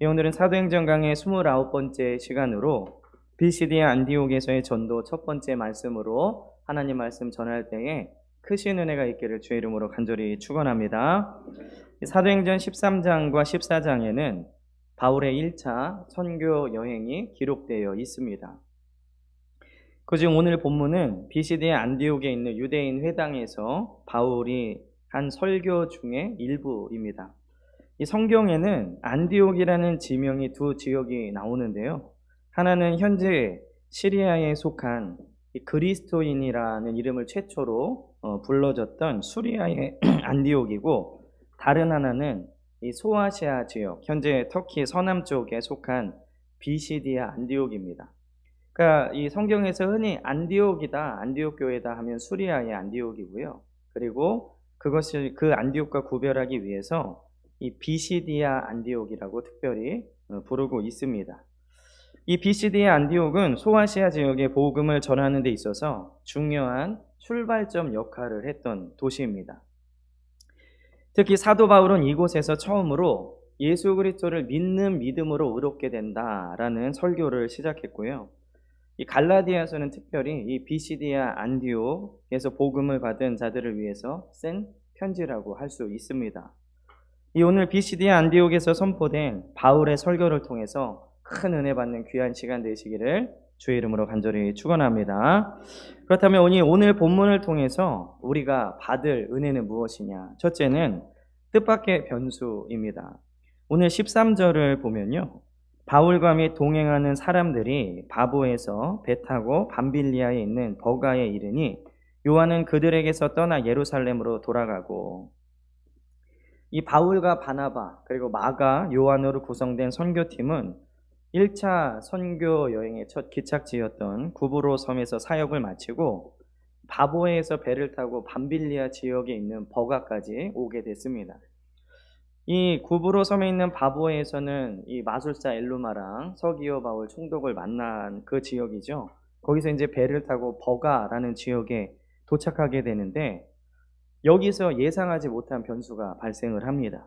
오늘은 사도행전 강의 29번째 시간으로 비시디아 안디옥에서의 전도 첫 번째 말씀으로 하나님 말씀 전할 때에 크신 은혜가 있기를 주의 이름으로 간절히 축원합니다. 사도행전 13장과 14장에는 바울의 1차 선교 여행이 기록되어 있습니다. 그중 오늘 본문은 비시디아 안디옥에 있는 유대인 회당에서 바울이 한 설교 중에 일부입니다. 이 성경에는 안디옥이라는 지명이 두 지역이 나오는데요. 하나는 현재 시리아에 속한 그리스도인이라는 이름을 최초로 불러졌던 수리아의 안디옥이고, 다른 하나는 이 소아시아 지역, 현재 터키 서남쪽에 속한 비시디아 안디옥입니다. 그러니까 이 성경에서 흔히 안디옥이다, 안디옥 교회다 하면 수리아의 안디옥이고요. 그리고 그것을 그 안디옥과 구별하기 위해서 이 비시디아 안디옥이라고 특별히 부르고 있습니다. 이 비시디아 안디옥은 소아시아 지역의 복음을 전하는 데 있어서 중요한 출발점 역할을 했던 도시입니다. 특히 사도 바울은 이곳에서 처음으로 예수 그리스도를 믿는 믿음으로 의롭게 된다라는 설교를 시작했고요. 이 갈라디아서는 특별히 이 비시디아 안디옥에서 복음을 받은 자들을 위해서 쓴 편지라고 할 수 있습니다. 이 오늘 비시디아 안디옥에서 선포된 바울의 설교를 통해서 큰 은혜 받는 귀한 시간 되시기를 주의 이름으로 간절히 축원합니다. 그렇다면 오늘 본문을 통해서 우리가 받을 은혜는 무엇이냐? 첫째는 뜻밖의 변수입니다. 오늘 13절을 보면요, 바울과 및 동행하는 사람들이 바보에서 배 타고 밤빌리아에 있는 버가에 이르니 요한은 그들에게서 떠나 예루살렘으로 돌아가고, 이 바울과 바나바 그리고 마가, 요한으로 구성된 선교팀은 1차 선교 여행의 첫 기착지였던 구브로 섬에서 사역을 마치고 바보에서 배를 타고 밤빌리아 지역에 있는 버가까지 오게 됐습니다. 이 구브로 섬에 있는 바보에서는 이 마술사 엘루마랑 서기오 바울 총독을 만난 그 지역이죠. 거기서 이제 배를 타고 버가라는 지역에 도착하게 되는데, 여기서 예상하지 못한 변수가 발생을 합니다.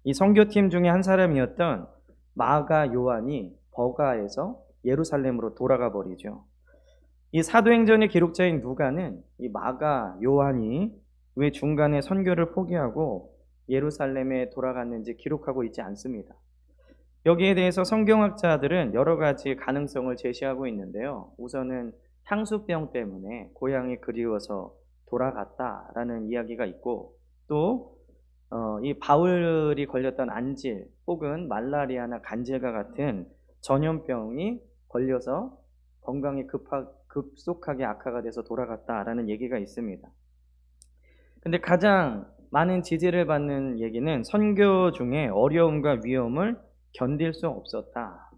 이 선교팀 중에 한 사람이었던 마가 요한이 버가에서 예루살렘으로 돌아가 버리죠. 이 사도행전의 기록자인 누가는 이 마가 요한이 왜 중간에 선교를 포기하고 예루살렘에 돌아갔는지 기록하고 있지 않습니다. 여기에 대해서 성경학자들은 여러 가지 가능성을 제시하고 있는데요. 우선은 향수병 때문에 고향이 그리워서 돌아갔다라는 이야기가 있고, 또 이 바울이 걸렸던 안질 혹은 말라리아나 간질과 같은 전염병이 걸려서 건강이 급속하게 악화가 돼서 돌아갔다라는 얘기가 있습니다. 근데 가장 많은 지지를 받는 얘기는 선교 중에 어려움과 위험을 견딜 수 없었다.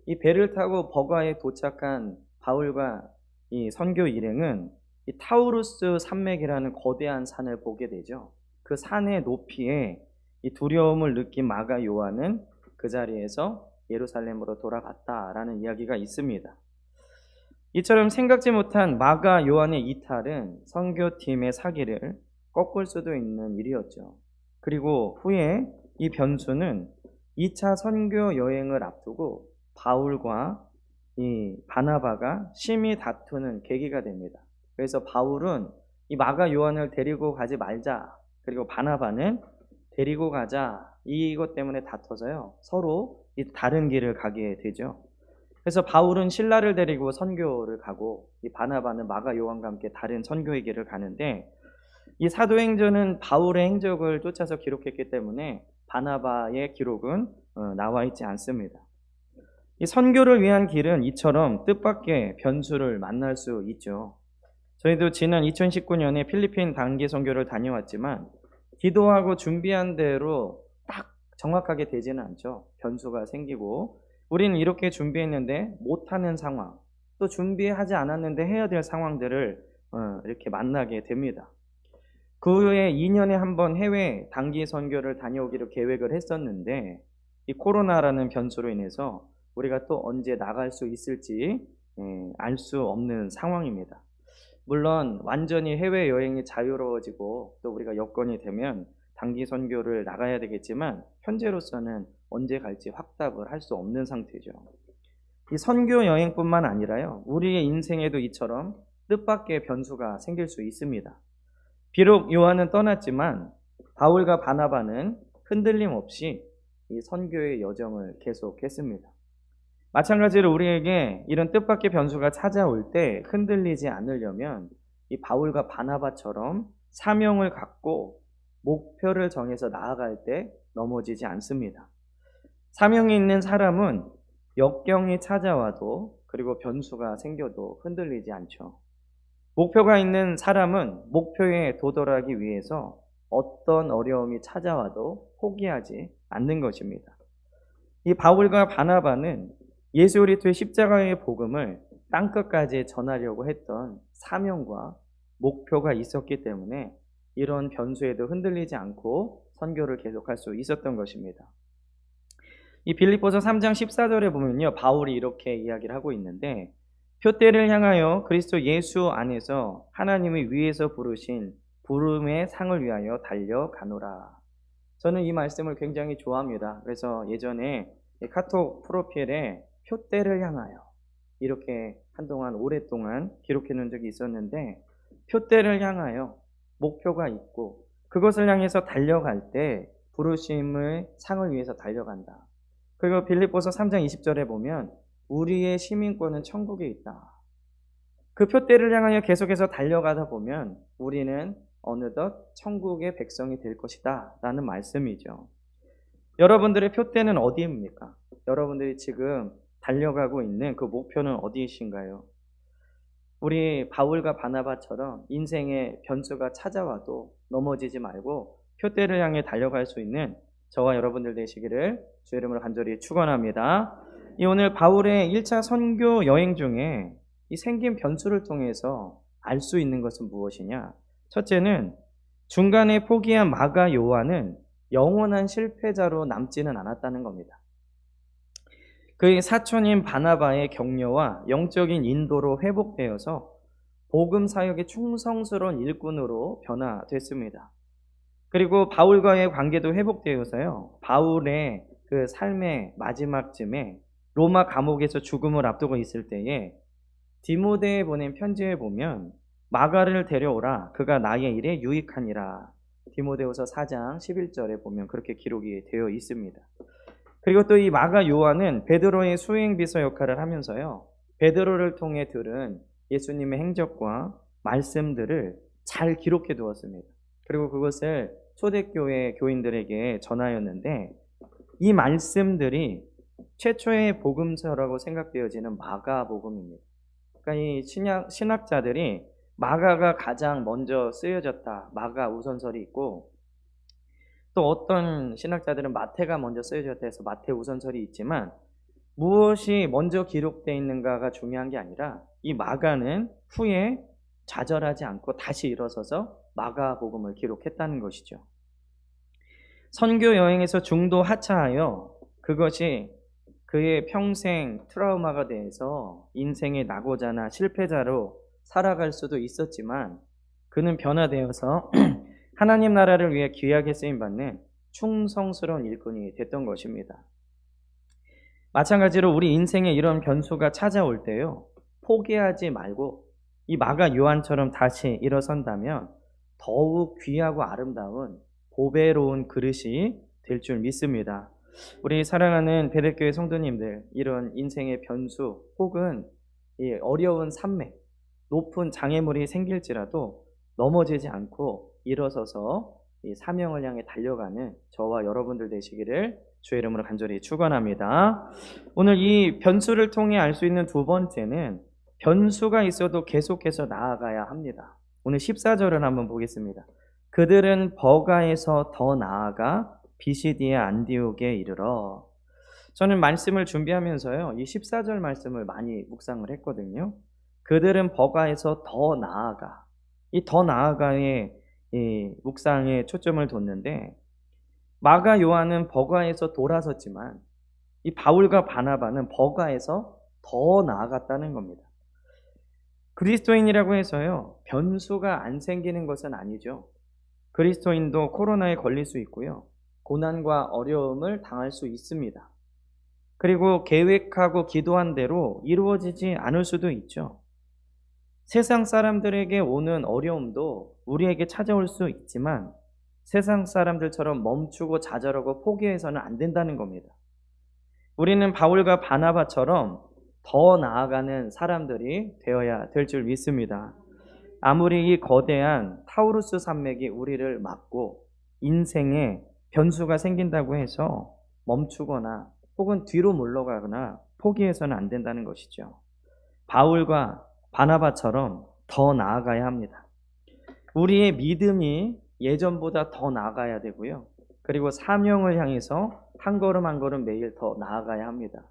이 배를 타고 버가에 도착한 바울과 이 선교 일행은 이 타우루스 산맥이라는 거대한 산을 보게 되죠. 그 산의 높이에 이 두려움을 느낀 마가 요한은 그 자리에서 예루살렘으로 돌아갔다라는 이야기가 있습니다. 이처럼 생각지 못한 마가 요한의 이탈은 선교팀의 사기를 꺾을 수도 있는 일이었죠. 그리고 후에 이 변수는 2차 선교 여행을 앞두고 바울과 이 바나바가 심히 다투는 계기가 됩니다. 그래서 바울은 이 마가 요한을 데리고 가지 말자, 그리고 바나바는 데리고 가자, 이것 때문에 다퉈서요 서로 이 다른 길을 가게 되죠. 그래서 바울은 신라를 데리고 선교를 가고 이 바나바는 마가 요한과 함께 다른 선교의 길을 가는데, 이 사도행전은 바울의 행적을 쫓아서 기록했기 때문에 바나바의 기록은 나와 있지 않습니다. 이 선교를 위한 길은 이처럼 뜻밖의 변수를 만날 수 있죠. 저희도 지난 2019년에 필리핀 단기 선교를 다녀왔지만 기도하고 준비한 대로 딱 정확하게 되지는 않죠. 변수가 생기고, 우리는 이렇게 준비했는데 못하는 상황, 또 준비하지 않았는데 해야 될 상황들을 이렇게 만나게 됩니다. 그 후에 2년에 한 번 해외 단기 선교를 다녀오기로 계획을 했었는데, 이 코로나라는 변수로 인해서 우리가 또 언제 나갈 수 있을지 알 수 없는 상황입니다. 물론 완전히 해외여행이 자유로워지고 또 우리가 여건이 되면 단기 선교를 나가야 되겠지만, 현재로서는 언제 갈지 확답을 할 수 없는 상태죠. 이 선교 여행뿐만 아니라요, 우리의 인생에도 이처럼 뜻밖의 변수가 생길 수 있습니다. 비록 요한은 떠났지만 바울과 바나바는 흔들림 없이 이 선교의 여정을 계속했습니다. 마찬가지로 우리에게 이런 뜻밖의 변수가 찾아올 때 흔들리지 않으려면 이 바울과 바나바처럼 사명을 갖고 목표를 정해서 나아갈 때 넘어지지 않습니다. 사명이 있는 사람은 역경이 찾아와도 그리고 변수가 생겨도 흔들리지 않죠. 목표가 있는 사람은 목표에 도달하기 위해서 어떤 어려움이 찾아와도 포기하지 않는 것입니다. 이 바울과 바나바는 예수 그리스도의 십자가의 복음을 땅끝까지 전하려고 했던 사명과 목표가 있었기 때문에 이런 변수에도 흔들리지 않고 선교를 계속할 수 있었던 것입니다. 이 빌립보서 3장 14절에 보면요, 바울이 이렇게 이야기를 하고 있는데, 표대를 향하여 그리스도 예수 안에서 하나님의 위에서 부르신 부름의 상을 위하여 달려가노라. 저는 이 말씀을 굉장히 좋아합니다. 그래서 예전에 카톡 프로필에 표대를 향하여 이렇게 한동안 오랫동안 기록해 놓은 적이 있었는데, 표대를 향하여 목표가 있고 그것을 향해서 달려갈 때 부르심의 상을 위해서 달려간다. 그리고 빌립보서 3장 20절에 보면 우리의 시민권은 천국에 있다. 그 표대를 향하여 계속해서 달려가다 보면 우리는 어느덧 천국의 백성이 될 것이다 라는 말씀이죠. 여러분들의 표대는 어디입니까? 여러분들이 지금 달려가고 있는 그 목표는 어디이신가요? 우리 바울과 바나바처럼 인생의 변수가 찾아와도 넘어지지 말고 표대를 향해 달려갈 수 있는 저와 여러분들 되시기를 주의 이름으로 간절히 축원합니다. 오늘 바울의 1차 선교 여행 중에 이 생긴 변수를 통해서 알 수 있는 것은 무엇이냐? 첫째는 중간에 포기한 마가 요한은 영원한 실패자로 남지는 않았다는 겁니다. 그의 사촌인 바나바의 격려와 영적인 인도로 회복되어서 복음 사역의 충성스러운 일꾼으로 변화됐습니다. 그리고 바울과의 관계도 회복되어서요, 바울의 그 삶의 마지막쯤에 로마 감옥에서 죽음을 앞두고 있을 때에 디모데에 보낸 편지에 보면 마가를 데려오라, 그가 나의 일에 유익하니라. 디모데후서 4장 11절에 보면 그렇게 기록이 되어 있습니다. 그리고 또 이 마가 요한은 베드로의 수행비서 역할을 하면서요, 베드로를 통해 들은 예수님의 행적과 말씀들을 잘 기록해 두었습니다. 그리고 그것을 초대교회 교인들에게 전하였는데, 이 말씀들이 최초의 복음서라고 생각되어지는 마가복음입니다. 그러니까 이 신학자들이 마가가 가장 먼저 쓰여졌다, 마가 우선설이 있고, 또 어떤 신학자들은 마태가 먼저 쓰여졌다 해서 마태 우선설이 있지만, 무엇이 먼저 기록되어 있는가가 중요한 게 아니라 이 마가는 후에 좌절하지 않고 다시 일어서서 마가복음을 기록했다는 것이죠. 선교 여행에서 중도 하차하여 그것이 그의 평생 트라우마가 돼서 인생의 낙오자나 실패자로 살아갈 수도 있었지만, 그는 변화되어서 하나님 나라를 위해 귀하게 쓰임받는 충성스러운 일꾼이 됐던 것입니다. 마찬가지로 우리 인생에 이런 변수가 찾아올 때요, 포기하지 말고 이 마가 요한처럼 다시 일어선다면 더욱 귀하고 아름다운 보배로운 그릇이 될 줄 믿습니다. 우리 사랑하는 베델교회 성도님들, 이런 인생의 변수 혹은 이 어려운 산맥, 높은 장애물이 생길지라도 넘어지지 않고 일어서서 이 사명을 향해 달려가는 저와 여러분들 되시기를 주의 이름으로 간절히 축원합니다. 오늘 이 변수를 통해 알 수 있는 두 번째는 변수가 있어도 계속해서 나아가야 합니다. 오늘 14절을 한번 보겠습니다. 그들은 버가에서 더 나아가 비시디의 안디옥에 이르러. 저는 말씀을 준비하면서요, 이 14절 말씀을 많이 묵상을 했거든요. 그들은 버가에서 더 나아가, 이 더 나아가의 이 묵상에 초점을 뒀는데, 마가 요한은 버가에서 돌아섰지만 이 바울과 바나바는 버가에서 더 나아갔다는 겁니다. 그리스도인이라고 해서요, 변수가 안 생기는 것은 아니죠. 그리스도인도 코로나에 걸릴 수 있고요, 고난과 어려움을 당할 수 있습니다. 그리고 계획하고 기도한 대로 이루어지지 않을 수도 있죠. 세상 사람들에게 오는 어려움도 우리에게 찾아올 수 있지만 세상 사람들처럼 멈추고 좌절하고 포기해서는 안 된다는 겁니다. 우리는 바울과 바나바처럼 더 나아가는 사람들이 되어야 될 줄 믿습니다. 아무리 이 거대한 타우루스 산맥이 우리를 막고 인생에 변수가 생긴다고 해서 멈추거나 혹은 뒤로 물러가거나 포기해서는 안 된다는 것이죠. 바울과 바나바처럼 더 나아가야 합니다. 우리의 믿음이 예전보다 더 나아가야 되고요. 그리고 사명을 향해서 한 걸음 한 걸음 매일 더 나아가야 합니다.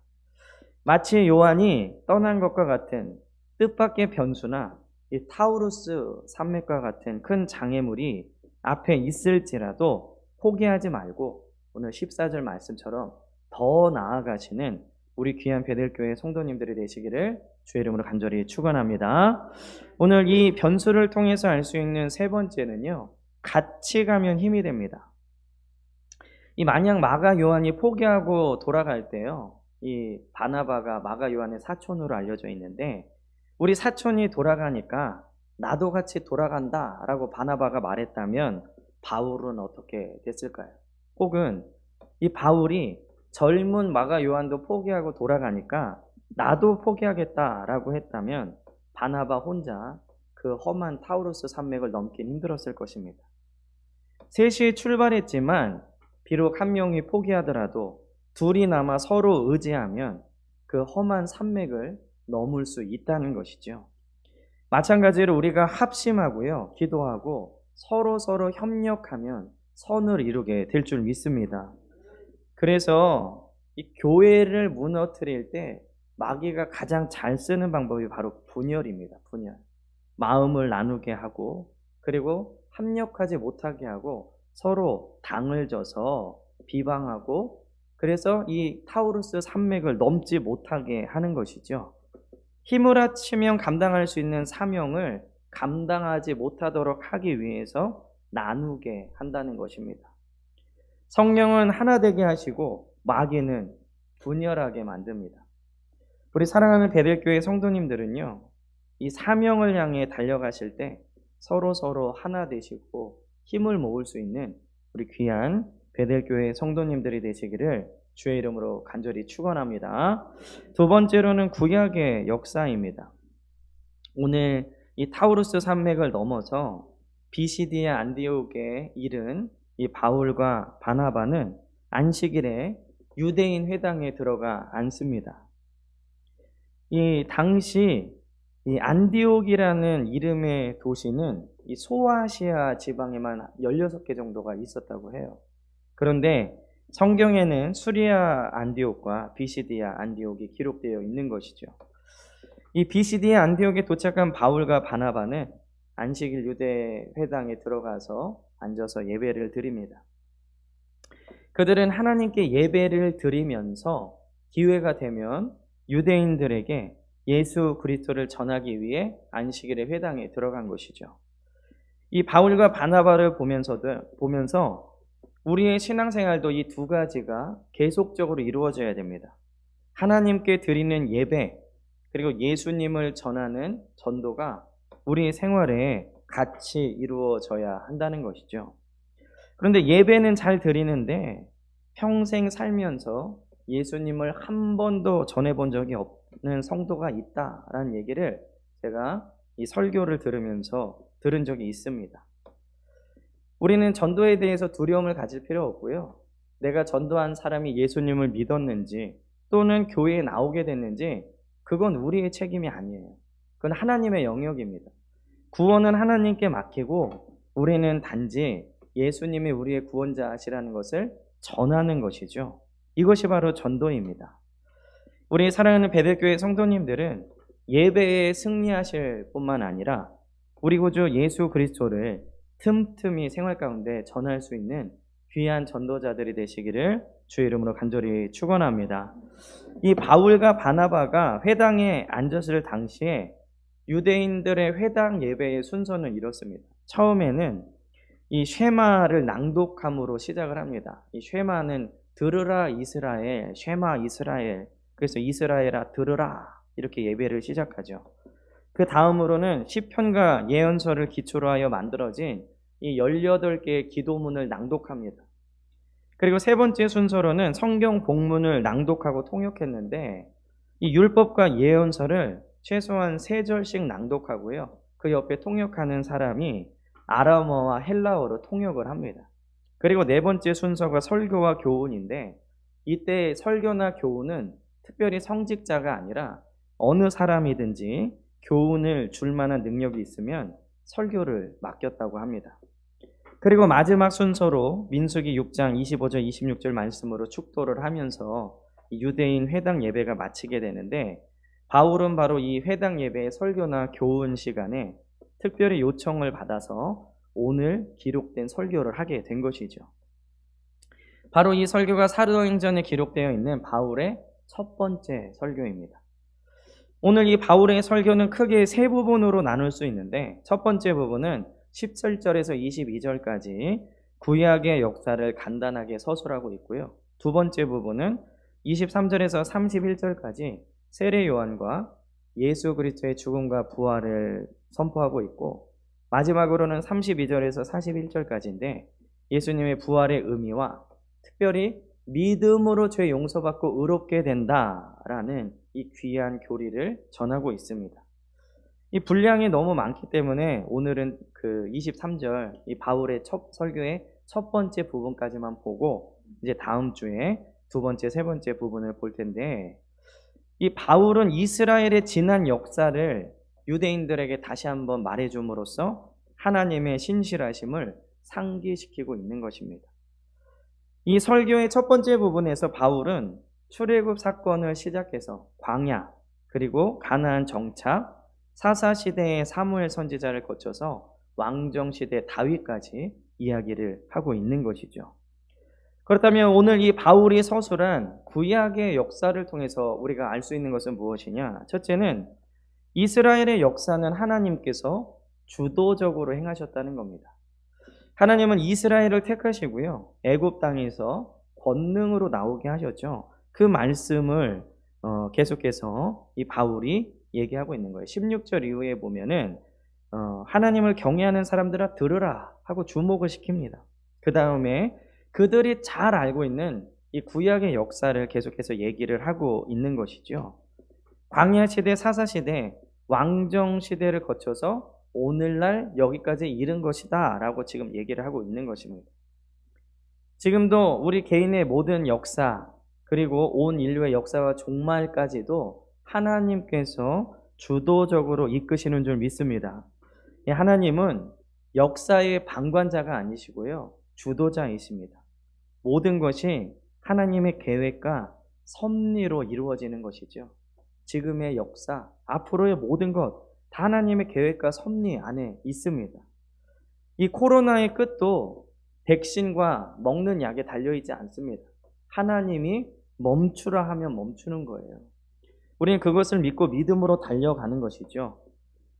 마치 요한이 떠난 것과 같은 뜻밖의 변수나 이 타우루스 산맥과 같은 큰 장애물이 앞에 있을지라도 포기하지 말고 오늘 14절 말씀처럼 더 나아가시는 우리 귀한 베델교회 성도님들이 되시기를 주의 이름으로 간절히 축원합니다. 오늘 이 변수를 통해서 알 수 있는 세 번째는요. 같이 가면 힘이 됩니다. 이 만약 마가 요한이 포기하고 돌아갈 때요. 이 바나바가 마가 요한의 사촌으로 알려져 있는데 우리 사촌이 돌아가니까 나도 같이 돌아간다 라고 바나바가 말했다면 바울은 어떻게 됐을까요? 혹은 이 바울이 젊은 마가 요한도 포기하고 돌아가니까 나도 포기하겠다라고 했다면 바나바 혼자 그 험한 타우루스 산맥을 넘긴 힘들었을 것입니다. 셋이 출발했지만 비록 한 명이 포기하더라도 둘이 남아 서로 의지하면 그 험한 산맥을 넘을 수 있다는 것이죠. 마찬가지로 우리가 합심하고요, 기도하고 서로 협력하면 선을 이루게 될 줄 믿습니다. 그래서 이 교회를 무너뜨릴 때 마귀가 가장 잘 쓰는 방법이 바로 분열입니다. 분열. 마음을 나누게 하고 그리고 합력하지 못하게 하고 서로 당을 져서 비방하고 그래서 이 타우루스 산맥을 넘지 못하게 하는 것이죠. 힘을 합치면 감당할 수 있는 사명을 감당하지 못하도록 하기 위해서 나누게 한다는 것입니다. 성령은 하나 되게 하시고 마귀는 분열하게 만듭니다. 우리 사랑하는 베델교회 성도님들은요. 이 사명을 향해 달려가실 때 서로 하나 되시고 힘을 모을 수 있는 우리 귀한 베델교회 성도님들이 되시기를 주의 이름으로 간절히 축원합니다. 두 번째로는 구약의 역사입니다. 오늘 이 타우루스 산맥을 넘어서 비시디아 안디옥에 이른 이 바울과 바나바는 안식일에 유대인 회당에 들어가 앉습니다. 이 당시 이 안디옥이라는 이름의 도시는 이 소아시아 지방에만 16개 정도가 있었다고 해요. 그런데 성경에는 수리아 안디옥과 비시디아 안디옥이 기록되어 있는 것이죠. 이 비시디아 안디옥에 도착한 바울과 바나바는 안식일 유대 회당에 들어가서 앉아서 예배를 드립니다. 그들은 하나님께 예배를 드리면서 기회가 되면 유대인들에게 예수 그리스도를 전하기 위해 안식일의 회당에 들어간 것이죠. 이 바울과 바나바를 보면서 우리의 신앙생활도 이 두 가지가 계속적으로 이루어져야 됩니다. 하나님께 드리는 예배 그리고 예수님을 전하는 전도가 우리의 생활에 같이 이루어져야 한다는 것이죠. 그런데 예배는 잘 드리는데 평생 살면서 예수님을 한 번도 전해본 적이 없는 성도가 있다라는 얘기를 제가 이 설교를 들으면서 들은 적이 있습니다. 우리는 전도에 대해서 두려움을 가질 필요 없고요. 내가 전도한 사람이 예수님을 믿었는지 또는 교회에 나오게 됐는지 그건 우리의 책임이 아니에요. 그건 하나님의 영역입니다. 구원은 하나님께 맡기고 우리는 단지 예수님이 우리의 구원자시라는 것을 전하는 것이죠. 이것이 바로 전도입니다. 우리 사랑하는 베델교회 성도님들은 예배에 승리하실 뿐만 아니라 우리 구주 예수 그리스도를 틈틈이 생활 가운데 전할 수 있는 귀한 전도자들이 되시기를 주의 이름으로 간절히 축원합니다. 이 바울과 바나바가 회당에 앉았을 당시에 유대인들의 회당 예배의 순서는 이렇습니다. 처음에는 이 쉐마를 낭독함으로 시작을 합니다. 이 쉐마는 들으라 이스라엘, 쉐마 이스라엘. 그래서 이스라엘아 들으라 이렇게 예배를 시작하죠. 그 다음으로는 시편과 예언서를 기초로 하여 만들어진 이 18개의 기도문을 낭독합니다. 그리고 세 번째 순서로는 성경 본문을 낭독하고 통역했는데 이 율법과 예언서를 최소한 3절씩 낭독하고요. 그 옆에 통역하는 사람이 아람어와 헬라어로 통역을 합니다. 그리고 네 번째 순서가 설교와 교훈인데 이때 설교나 교훈은 특별히 성직자가 아니라 어느 사람이든지 교훈을 줄 만한 능력이 있으면 설교를 맡겼다고 합니다. 그리고 마지막 순서로 민수기 6장 25절 26절 말씀으로 축도를 하면서 유대인 회당 예배가 마치게 되는데 바울은 바로 이 회당 예배의 설교나 교훈 시간에 특별히 요청을 받아서 오늘 기록된 설교를 하게 된 것이죠. 바로 이 설교가 사도행전에 기록되어 있는 바울의 첫 번째 설교입니다. 오늘 이 바울의 설교는 크게 세 부분으로 나눌 수 있는데 첫 번째 부분은 17절에서 22절까지 구약의 역사를 간단하게 서술하고 있고요. 두 번째 부분은 23절에서 31절까지 세례 요한과 예수 그리스도의 죽음과 부활을 선포하고 있고 마지막으로는 32절에서 41절까지인데 예수님의 부활의 의미와 특별히 믿음으로 죄 용서받고 의롭게 된다라는 이 귀한 교리를 전하고 있습니다. 이 분량이 너무 많기 때문에 오늘은 그 23절 이 바울의 첫 설교의 첫 번째 부분까지만 보고 이제 다음 주에 두 번째, 세 번째 부분을 볼 텐데 이 바울은 이스라엘의 지난 역사를 유대인들에게 다시 한번 말해줌으로써 하나님의 신실하심을 상기시키고 있는 것입니다. 이 설교의 첫 번째 부분에서 바울은 출애굽 사건을 시작해서 광야 그리고 가나안 정착 사사시대의 사무엘 선지자를 거쳐서 왕정시대 다윗까지 이야기를 하고 있는 것이죠. 그렇다면 오늘 이 바울이 서술한 구약의 역사를 통해서 우리가 알 수 있는 것은 무엇이냐? 첫째는 이스라엘의 역사는 하나님께서 주도적으로 행하셨다는 겁니다. 하나님은 이스라엘을 택하시고요. 애굽 땅에서 권능으로 나오게 하셨죠. 그 말씀을 계속해서 이 바울이 얘기하고 있는 거예요. 16절 이후에 보면은 하나님을 경외하는 사람들아 들으라 하고 주목을 시킵니다. 그 다음에 그들이 잘 알고 있는 이 구약의 역사를 계속해서 얘기를 하고 있는 것이죠. 광야 시대, 사사 시대, 왕정 시대를 거쳐서 오늘날 여기까지 이른 것이다 라고 지금 얘기를 하고 있는 것입니다. 지금도 우리 개인의 모든 역사 그리고 온 인류의 역사와 종말까지도 하나님께서 주도적으로 이끄시는 줄 믿습니다. 하나님은 역사의 방관자가 아니시고요. 주도자이십니다. 모든 것이 하나님의 계획과 섭리로 이루어지는 것이죠. 지금의 역사, 앞으로의 모든 것, 다 하나님의 계획과 섭리 안에 있습니다. 이 코로나의 끝도 백신과 먹는 약에 달려있지 않습니다. 하나님이 멈추라 하면 멈추는 거예요. 우리는 그것을 믿고 믿음으로 달려가는 것이죠.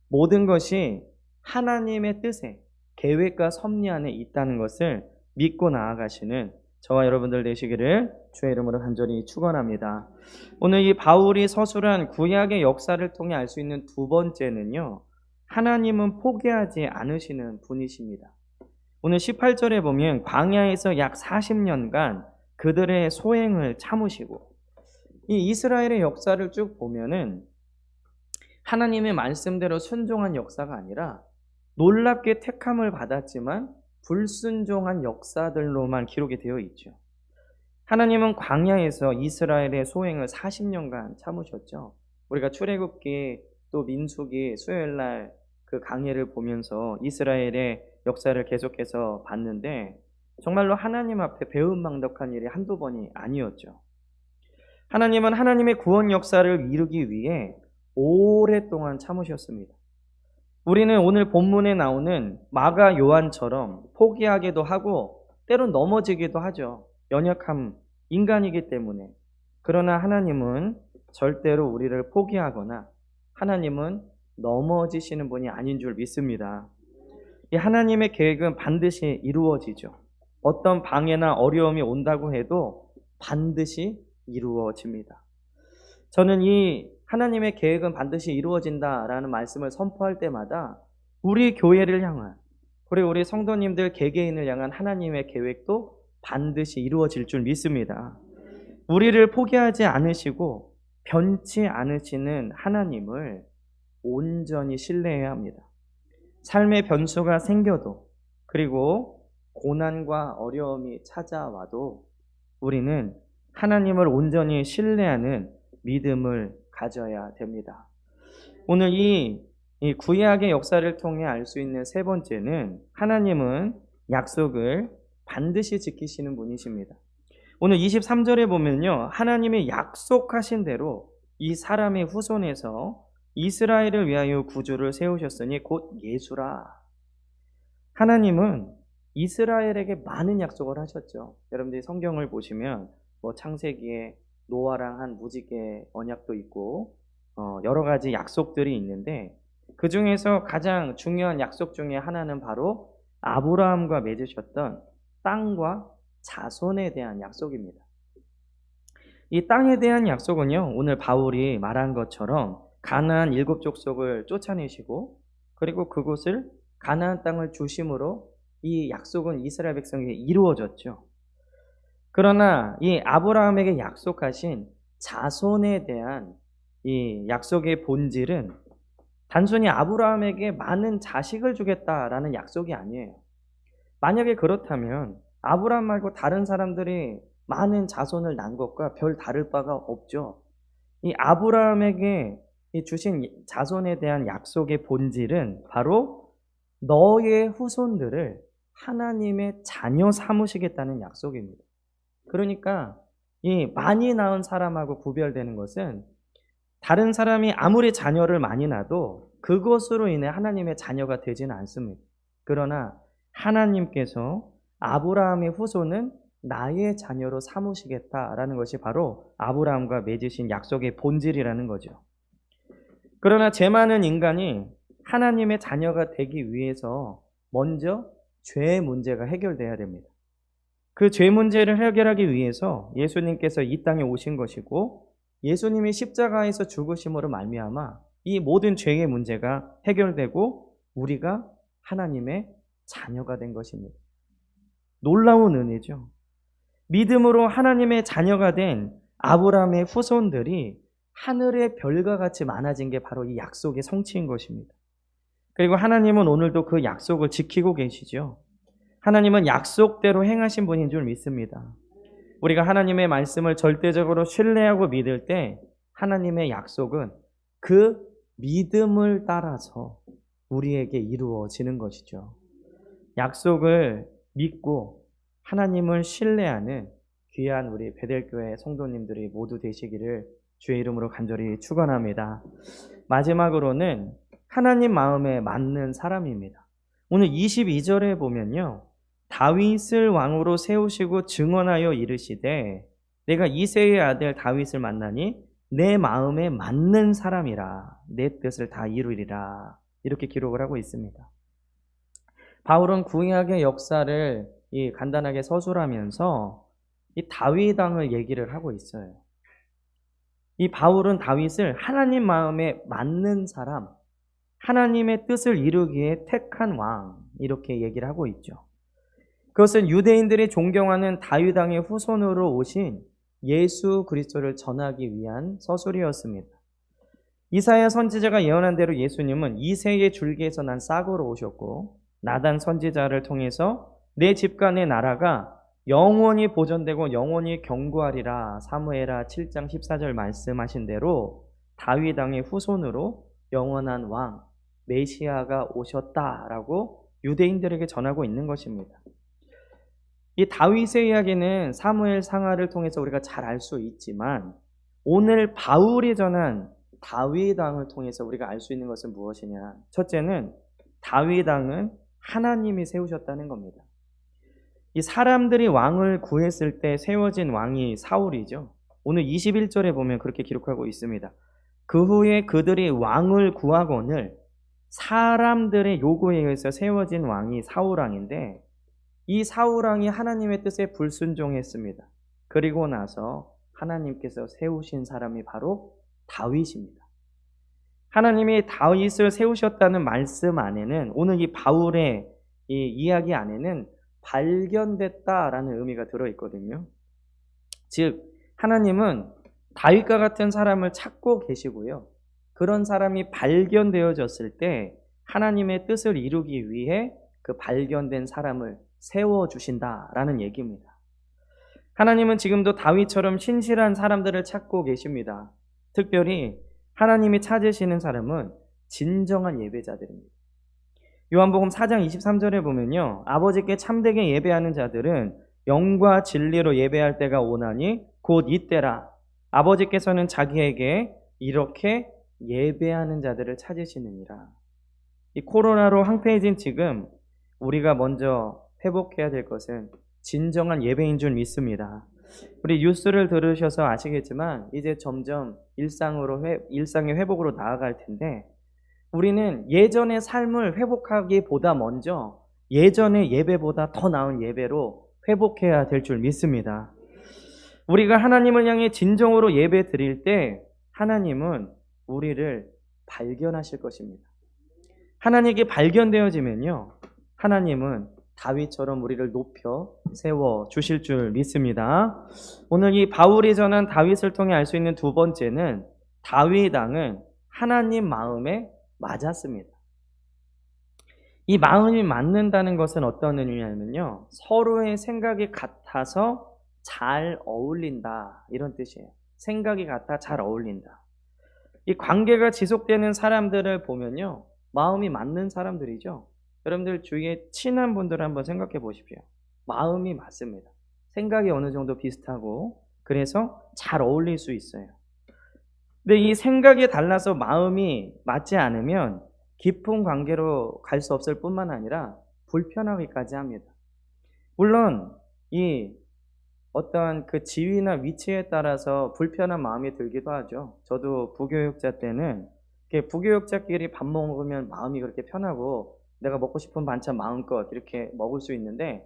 모든 것이 하나님의 뜻에 계획과 섭리 안에 있다는 것을 믿고 나아가시는 저와 여러분들 되시기를 주의 이름으로 간절히 축원합니다. 오늘 이 바울이 서술한 구약의 역사를 통해 알 수 있는 두 번째는요. 하나님은 포기하지 않으시는 분이십니다. 오늘 18절에 보면 광야에서 약 40년간 그들의 소행을 참으시고 이 이스라엘의 역사를 쭉 보면은 하나님의 말씀대로 순종한 역사가 아니라 놀랍게 택함을 받았지만 불순종한 역사들로만 기록이 되어 있죠. 하나님은 광야에서 이스라엘의 소행을 40년간 참으셨죠. 우리가 출애굽기 또 민수기 수요일날 그 강해를 보면서 이스라엘의 역사를 계속해서 봤는데 정말로 하나님 앞에 배은망덕한 일이 한두 번이 아니었죠. 하나님은 하나님의 구원 역사를 이루기 위해 오랫동안 참으셨습니다. 우리는 오늘 본문에 나오는 마가 요한처럼 포기하기도 하고 때론 넘어지기도 하죠. 연약한 인간이기 때문에. 그러나 하나님은 절대로 우리를 포기하거나 하나님은 넘어지시는 분이 아닌 줄 믿습니다. 이 하나님의 계획은 반드시 이루어지죠. 어떤 방해나 어려움이 온다고 해도 반드시 이루어집니다. 저는 이 하나님의 계획은 반드시 이루어진다라는 말씀을 선포할 때마다 우리 교회를 향한, 그리고 우리 성도님들 개개인을 향한 하나님의 계획도 반드시 이루어질 줄 믿습니다. 우리를 포기하지 않으시고 변치 않으시는 하나님을 온전히 신뢰해야 합니다. 삶의 변수가 생겨도, 그리고 고난과 어려움이 찾아와도 우리는 하나님을 온전히 신뢰하는 믿음을 가져야 됩니다. 오늘 이 구약의 역사를 통해 알 수 있는 세 번째는 하나님은 약속을 반드시 지키시는 분이십니다. 오늘 23절에 보면요, 하나님이 약속하신 대로 이 사람의 후손에서 이스라엘을 위하여 구주를 세우셨으니 곧 예수라. 하나님은 이스라엘에게 많은 약속을 하셨죠. 여러분들이 성경을 보시면 창세기에 노아랑 한 무지개 언약도 있고 여러 가지 약속들이 있는데, 그 중에서 가장 중요한 약속 중에 하나는 바로 아브라함과 맺으셨던 땅과 자손에 대한 약속입니다. 이 땅에 대한 약속은요, 오늘 바울이 말한 것처럼 가나안 7족속을 쫓아내시고, 그리고 그곳을 가나안 땅을 중심으로 이 약속은 이스라엘 백성에게 이루어졌죠. 그러나 이 아브라함에게 약속하신 자손에 대한 이 약속의 본질은 단순히 아브라함에게 많은 자식을 주겠다라는 약속이 아니에요. 만약에 그렇다면 아브라함 말고 다른 사람들이 많은 자손을 낳은 것과 별 다를 바가 없죠. 이 아브라함에게 주신 자손에 대한 약속의 본질은 바로 너의 후손들을 하나님의 자녀 삼으시겠다는 약속입니다. 그러니까 이 많이 낳은 사람하고 구별되는 것은, 다른 사람이 아무리 자녀를 많이 낳아도 그것으로 인해 하나님의 자녀가 되지는 않습니다. 그러나 하나님께서 아브라함의 후손은 나의 자녀로 삼으시겠다라는 것이 바로 아브라함과 맺으신 약속의 본질이라는 거죠. 그러나 죄 많은 인간이 하나님의 자녀가 되기 위해서 먼저 죄의 문제가 해결돼야 됩니다. 그 죄 문제를 해결하기 위해서 예수님께서 이 땅에 오신 것이고, 예수님이 십자가에서 죽으심으로 말미암아 이 모든 죄의 문제가 해결되고 우리가 하나님의 자녀가 된 것입니다. 놀라운 은혜죠. 믿음으로 하나님의 자녀가 된 아브라함의 후손들이 하늘의 별과 같이 많아진 게 바로 이 약속의 성취인 것입니다. 그리고 하나님은 오늘도 그 약속을 지키고 계시죠. 하나님은 약속대로 행하신 분인 줄 믿습니다. 우리가 하나님의 말씀을 절대적으로 신뢰하고 믿을 때 하나님의 약속은 그 믿음을 따라서 우리에게 이루어지는 것이죠. 약속을 믿고 하나님을 신뢰하는 귀한 우리 베델교회 성도님들이 모두 되시기를 주의 이름으로 간절히 축원합니다. 마지막으로는 하나님 마음에 맞는 사람입니다. 오늘 22절에 보면요, 다윗을 왕으로 세우시고 증언하여 이르시되 내가 이새의 아들 다윗을 만나니 내 마음에 맞는 사람이라 내 뜻을 다 이루리라, 이렇게 기록을 하고 있습니다. 바울은 구약의 역사를 간단하게 서술하면서 이 다윗 왕을 얘기를 하고 있어요. 이 바울은 다윗을 하나님 마음에 맞는 사람, 하나님의 뜻을 이루기에 택한 왕, 이렇게 얘기를 하고 있죠. 그것은 유대인들이 존경하는 다윗 왕의 후손으로 오신 예수 그리스도를 전하기 위한 서술이었습니다. 이사야 선지자가 예언한 대로 예수님은 이새의 줄기에서 난 싹으로 오셨고, 나단 선지자를 통해서 내 집과 내 나라가 영원히 보존되고 영원히 견고하리라, 사무엘하 7장 14절 말씀하신 대로 다윗 왕의 후손으로 영원한 왕 메시아가 오셨다라고 유대인들에게 전하고 있는 것입니다. 이 다윗의 이야기는 사무엘 상하를 통해서 우리가 잘 알 수 있지만, 오늘 바울이 전한 다윗 왕을 통해서 우리가 알 수 있는 것은 무엇이냐? 첫째는 다윗 왕은 하나님이 세우셨다는 겁니다. 이 사람들이 왕을 구했을 때 세워진 왕이 사울이죠. 오늘 21절에 보면 그렇게 기록하고 있습니다. 그 후에 그들이 왕을 구하거늘 사람들의 요구에 의해서 세워진 왕이 사울왕인데 이 사울왕이 하나님의 뜻에 불순종했습니다. 그리고 나서 하나님께서 세우신 사람이 바로 다윗입니다. 하나님이 다윗을 세우셨다는 말씀 안에는 오늘 이 바울의 이 이야기 안에는 발견됐다라는 의미가 들어있거든요. 즉 하나님은 다윗과 같은 사람을 찾고 계시고요. 그런 사람이 발견되어졌을 때 하나님의 뜻을 이루기 위해 그 발견된 사람을 세워주신다라는 얘기입니다. 하나님은 지금도 다윗처럼 신실한 사람들을 찾고 계십니다. 특별히 하나님이 찾으시는 사람은 진정한 예배자들입니다. 요한복음 4장 23절에 보면요. 아버지께 참되게 예배하는 자들은 영과 진리로 예배할 때가 오나니 곧 이때라. 아버지께서는 자기에게 이렇게 예배하는 자들을 찾으시느니라. 이 코로나로 황폐해진 지금 우리가 먼저 회복해야 될 것은 진정한 예배인 줄 믿습니다. 우리 뉴스를 들으셔서 아시겠지만 이제 점점 일상의 회복으로 나아갈 텐데 우리는 예전의 삶을 회복하기보다 먼저 예전의 예배보다 더 나은 예배로 회복해야 될 줄 믿습니다. 우리가 하나님을 향해 진정으로 예배 드릴 때 하나님은 우리를 발견하실 것입니다. 하나님께 발견되어지면요, 하나님은 다윗처럼 우리를 높여 세워 주실 줄 믿습니다. 오늘 이 바울이 전한 다윗을 통해 알 수 있는 두 번째는 다윗 왕은 하나님 마음에 맞았습니다. 이 마음이 맞는다는 것은 어떤 의미냐면요, 서로의 생각이 같아서 잘 어울린다 이런 뜻이에요. 생각이 같아 잘 어울린다. 이 관계가 지속되는 사람들을 보면요, 마음이 맞는 사람들이죠. 여러분들 주위에 친한 분들을 한번 생각해 보십시오. 마음이 맞습니다. 생각이 어느 정도 비슷하고 그래서 잘 어울릴 수 있어요. 근데 이 생각이 달라서 마음이 맞지 않으면 깊은 관계로 갈 수 없을 뿐만 아니라 불편하기까지 합니다. 물론 이 어떠한 그 지위나 위치에 따라서 불편한 마음이 들기도 하죠. 저도 부교육자 때는 부교육자끼리 밥 먹으면 마음이 그렇게 편하고 내가 먹고 싶은 반찬 마음껏 이렇게 먹을 수 있는데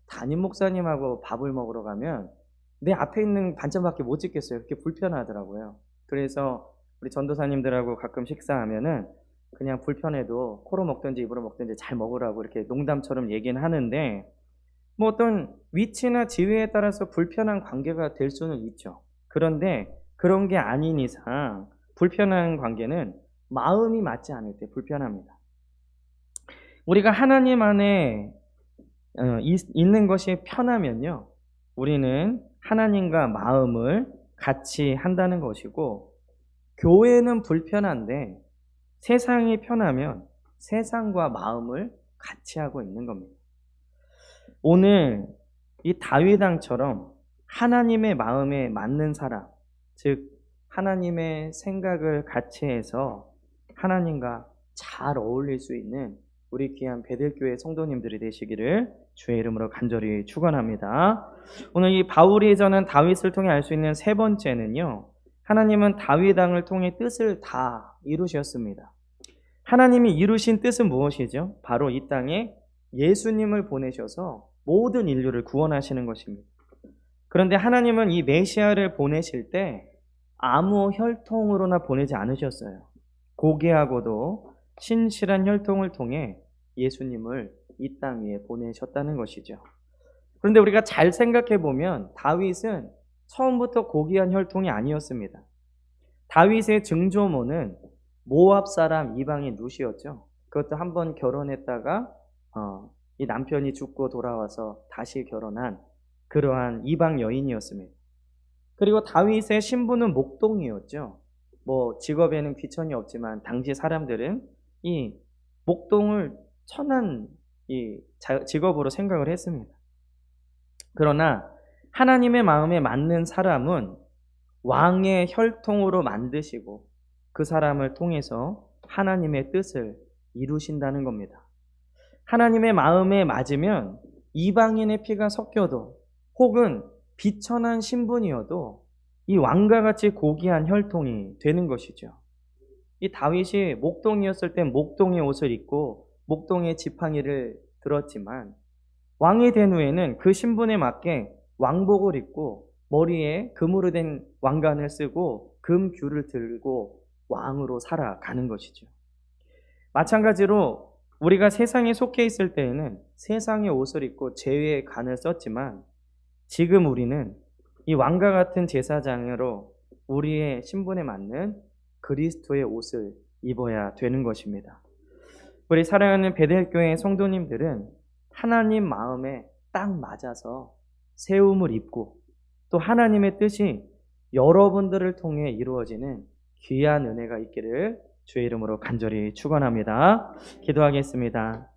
담임 목사님하고 밥을 먹으러 가면 내 앞에 있는 반찬밖에 못 찍겠어요. 그렇게 불편하더라고요. 그래서 우리 전도사님들하고 가끔 식사하면은 그냥 불편해도 코로 먹든지 입으로 먹든지 잘 먹으라고 이렇게 농담처럼 얘기는 하는데 뭐 어떤 위치나 지위에 따라서 불편한 관계가 될 수는 있죠. 그런데 그런 게 아닌 이상 불편한 관계는 마음이 맞지 않을 때 불편합니다. 우리가 하나님 안에 있는 것이 편하면요, 우리는 하나님과 마음을 같이 한다는 것이고, 교회는 불편한데 세상이 편하면 세상과 마음을 같이 하고 있는 겁니다. 오늘 이 다윗 왕처럼 하나님의 마음에 맞는 사람, 즉 하나님의 생각을 같이 해서 하나님과 잘 어울릴 수 있는 우리 귀한 베들교회 성도님들이 되시기를 주의 이름으로 간절히 축원합니다. 오늘 이 바울이 전한 다윗을 통해 알 수 있는 세 번째는요, 하나님은 다윗 왕을 통해 뜻을 다 이루셨습니다. 하나님이 이루신 뜻은 무엇이죠? 바로 이 땅에 예수님을 보내셔서 모든 인류를 구원하시는 것입니다. 그런데 하나님은 이 메시아를 보내실 때 아무 혈통으로나 보내지 않으셨어요. 고귀하고도 신실한 혈통을 통해 예수님을 이 땅 위에 보내셨다는 것이죠. 그런데 우리가 잘 생각해 보면 다윗은 처음부터 고귀한 혈통이 아니었습니다. 다윗의 증조모는 모압 사람 이방인 룻이었죠. 그것도 한번 결혼했다가 이 남편이 죽고 돌아와서 다시 결혼한 그러한 이방 여인이었습니다. 그리고 다윗의 신부는 목동이었죠. 뭐 직업에는 귀천이 없지만 당시 사람들은 이 목동을 천한 이 직업으로 생각을 했습니다. 그러나 하나님의 마음에 맞는 사람은 왕의 혈통으로 만드시고 그 사람을 통해서 하나님의 뜻을 이루신다는 겁니다. 하나님의 마음에 맞으면 이방인의 피가 섞여도 혹은 비천한 신분이어도 이 왕과 같이 고귀한 혈통이 되는 것이죠. 이 다윗이 목동이었을 땐 목동의 옷을 입고 목동의 지팡이를 들었지만 왕이 된 후에는 그 신분에 맞게 왕복을 입고 머리에 금으로 된 왕관을 쓰고 금규를 들고 왕으로 살아가는 것이죠. 마찬가지로 우리가 세상에 속해 있을 때에는 세상의 옷을 입고 제회의 간을 썼지만 지금 우리는 이 왕과 같은 제사장으로 우리의 신분에 맞는 그리스도의 옷을 입어야 되는 것입니다. 우리 사랑하는 베델교회 성도님들은 하나님 마음에 딱 맞아서 세움을 입고 또 하나님의 뜻이 여러분들을 통해 이루어지는 귀한 은혜가 있기를 주의 이름으로 간절히 축원합니다. 기도하겠습니다.